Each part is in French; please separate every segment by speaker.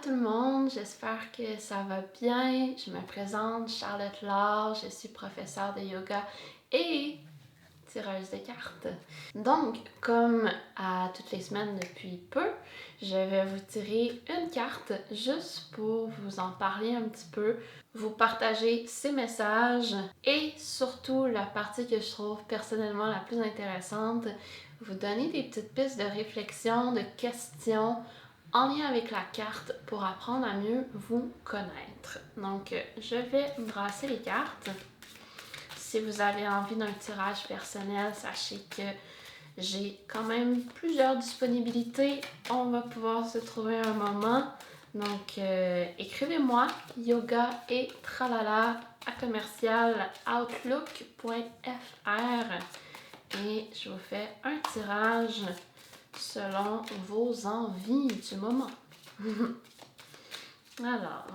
Speaker 1: tout le monde, j'espère que ça va bien. Je me présente, Charlotte Laure, je suis professeure de yoga et tireuse de cartes. Donc, comme à toutes les semaines depuis peu, je vais vous tirer une carte juste pour vous en parler un petit peu, vous partager ces messages et surtout la partie que je trouve personnellement la plus intéressante, vous donner des petites pistes de réflexion, de questions en lien avec la carte pour apprendre à mieux vous connaître. Donc, je vais brasser les cartes. Si vous avez envie d'un tirage personnel, sachez que j'ai quand même plusieurs disponibilités. On va pouvoir se trouver un moment. Donc, écrivez-moi yoga et tralala à commercial outlook.fr et je vous fais un tirage selon vos envies du moment. Alors,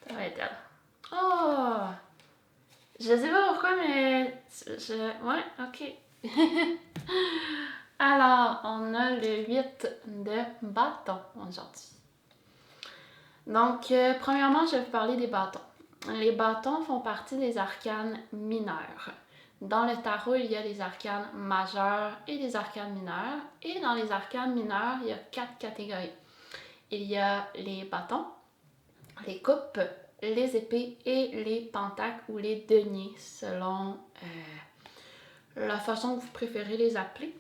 Speaker 1: ça va être elle. Oh! Je sais pas pourquoi, mais ouais, ok. Alors, on a le 8 de bâton aujourd'hui. Donc, premièrement, je vais vous parler des bâtons. Les bâtons font partie des arcanes mineurs. Dans le tarot, il y a les arcanes majeurs et les arcanes mineurs. Et dans les arcanes mineurs, il y a 4 catégories. Il y a les bâtons, les coupes, les épées et les pentacles ou les deniers, selon la façon que vous préférez les appeler.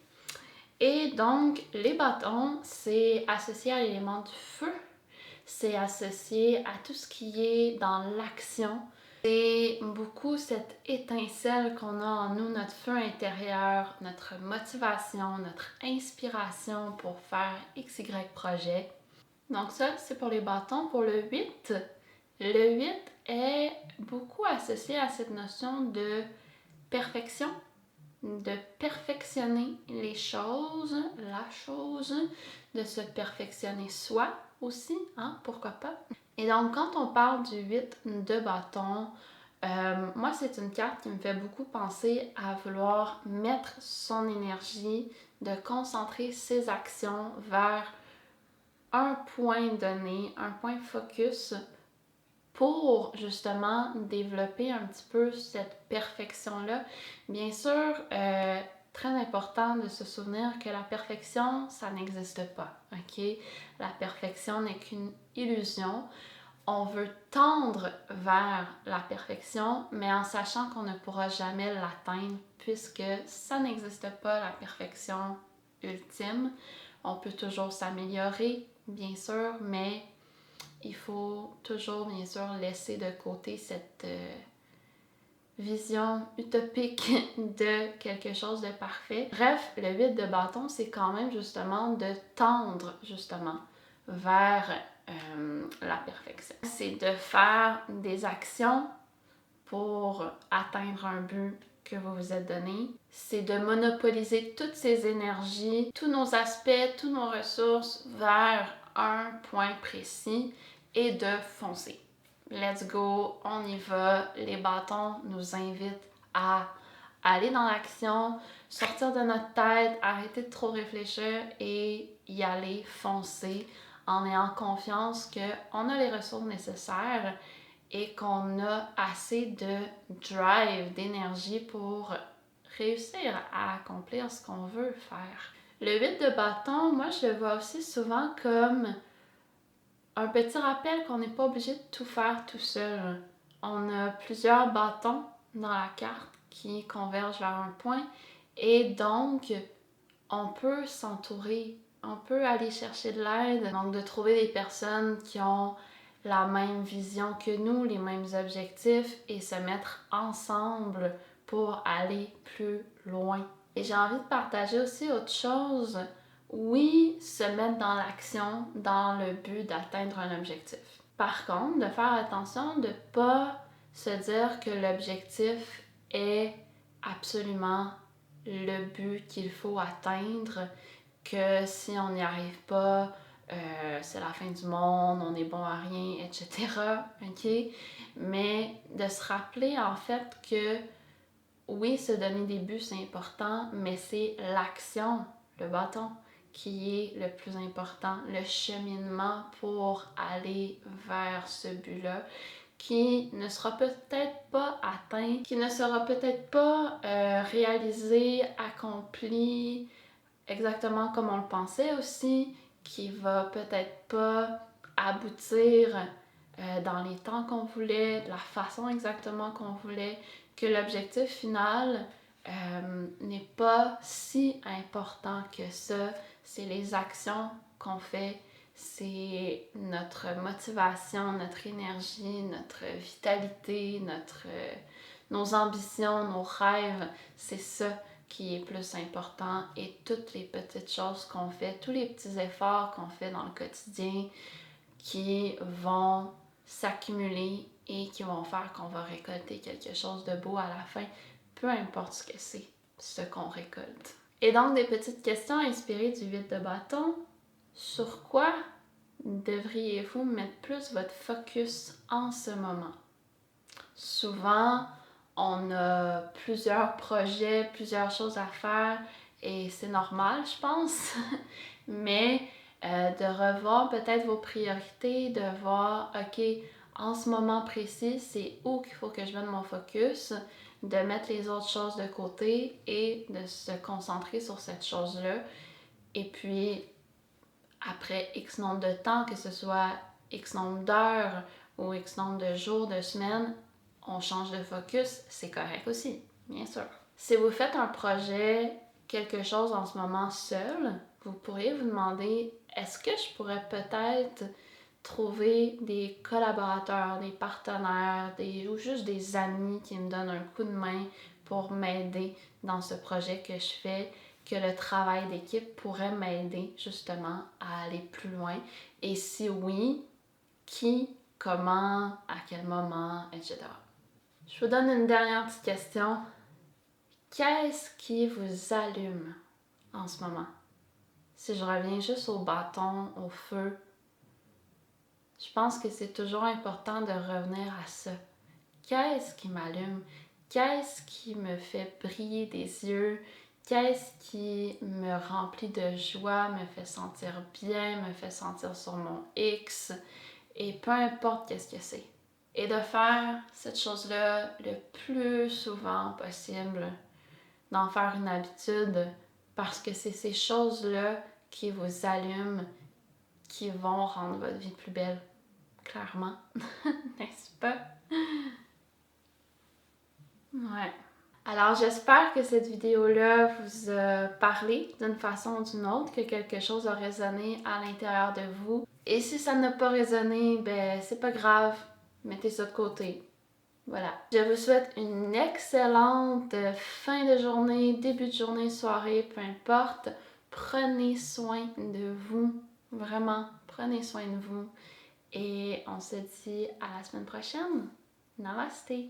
Speaker 1: Et donc, les bâtons, c'est associé à l'élément du feu. C'est associé à tout ce qui est dans l'action. C'est beaucoup cette étincelle qu'on a en nous, notre feu intérieur, notre motivation, notre inspiration pour faire XY projet. Donc ça, c'est pour les bâtons. Pour le 8 est beaucoup associé à cette notion de perfection, de perfectionner les choses, la chose, de se perfectionner soi aussi, hein, pourquoi pas. Et donc, quand on parle du 8 de bâton, moi, c'est une carte qui me fait beaucoup penser à vouloir mettre son énergie, de concentrer ses actions vers un point donné, un point focus pour justement développer un petit peu cette perfection-là. Bien sûr, très important de se souvenir que la perfection, ça n'existe pas, ok? La perfection n'est qu'une illusion. On veut tendre vers la perfection, mais en sachant qu'on ne pourra jamais l'atteindre puisque ça n'existe pas, la perfection ultime. On peut toujours s'améliorer, bien sûr, mais il faut toujours, bien sûr, laisser de côté cette vision utopique de quelque chose de parfait. Bref, le 8 de bâton, c'est quand même justement de tendre, justement, vers la perfection. C'est de faire des actions pour atteindre un but que vous vous êtes donné. C'est de monopoliser toutes ces énergies, tous nos aspects, toutes nos ressources vers un point précis et de foncer. Let's go, on y va. Les bâtons nous invitent à aller dans l'action, sortir de notre tête, arrêter de trop réfléchir et y aller, foncer en ayant confiance qu'on a les ressources nécessaires et qu'on a assez de drive, d'énergie pour réussir à accomplir ce qu'on veut faire. Le 8 de bâton, moi je le vois aussi souvent comme un petit rappel qu'on n'est pas obligé de tout faire tout seul. On a plusieurs bâtons dans la carte qui convergent vers un point et donc on peut s'entourer, on peut aller chercher de l'aide, donc de trouver des personnes qui ont la même vision que nous, les mêmes objectifs et se mettre ensemble pour aller plus loin. Et j'ai envie de partager aussi autre chose. Oui, se mettre dans l'action dans le but d'atteindre un objectif. Par contre, de faire attention de ne pas se dire que l'objectif est absolument le but qu'il faut atteindre, que si on n'y arrive pas, c'est la fin du monde, on est bon à rien, etc. OK? Mais de se rappeler en fait que oui, se donner des buts, c'est important, mais c'est l'action le bâton qui est le plus important, le cheminement pour aller vers ce but-là, qui ne sera peut-être pas atteint, qui ne sera peut-être pas réalisé, accompli exactement comme on le pensait aussi, qui va peut-être pas aboutir dans les temps qu'on voulait, de la façon exactement qu'on voulait, que l'objectif final n'est pas si important que ça. C'est les actions qu'on fait, c'est notre motivation, notre énergie, notre vitalité, nos ambitions, nos rêves. C'est ça qui est plus important, et toutes les petites choses qu'on fait, tous les petits efforts qu'on fait dans le quotidien qui vont s'accumuler et qui vont faire qu'on va récolter quelque chose de beau à la fin, peu importe ce que c'est, ce qu'on récolte. Et donc, des petites questions inspirées du 8 de bâton. Sur quoi devriez-vous mettre plus votre focus en ce moment? Souvent, on a plusieurs projets, plusieurs choses à faire et c'est normal, je pense. Mais de revoir peut-être vos priorités, de voir, ok, en ce moment précis, c'est où qu'il faut que je mette mon focus, de mettre les autres choses de côté et de se concentrer sur cette chose-là. Et puis, après X nombre de temps, que ce soit X nombre d'heures ou X nombre de jours, de semaines, on change de focus, c'est correct aussi, bien sûr. Si vous faites un projet, quelque chose en ce moment seul, vous pourriez vous demander, est-ce que je pourrais peut-être trouver des collaborateurs, des partenaires, ou juste des amis qui me donnent un coup de main pour m'aider dans ce projet que je fais, que le travail d'équipe pourrait m'aider justement à aller plus loin. Et si oui, qui, comment, à quel moment, etc. Je vous donne une dernière petite question. Qu'est-ce qui vous allume en ce moment? Si je reviens juste au bâton, au feu, je pense que c'est toujours important de revenir à ça. Qu'est-ce qui m'allume? Qu'est-ce qui me fait briller des yeux? Qu'est-ce qui me remplit de joie, me fait sentir bien, me fait sentir sur mon X? Et peu importe qu'est-ce que c'est. Et de faire cette chose-là le plus souvent possible, d'en faire une habitude, parce que c'est ces choses-là qui vous allument, qui vont rendre votre vie plus belle, clairement, n'est-ce pas? Ouais. Alors j'espère que cette vidéo-là vous a parlé d'une façon ou d'une autre, que quelque chose a résonné à l'intérieur de vous. Et si ça n'a pas résonné, ben c'est pas grave, mettez ça de côté. Voilà. Je vous souhaite une excellente fin de journée, début de journée, soirée, peu importe. Prenez soin de vous. Vraiment, prenez soin de vous. Et on se dit à la semaine prochaine. Namasté!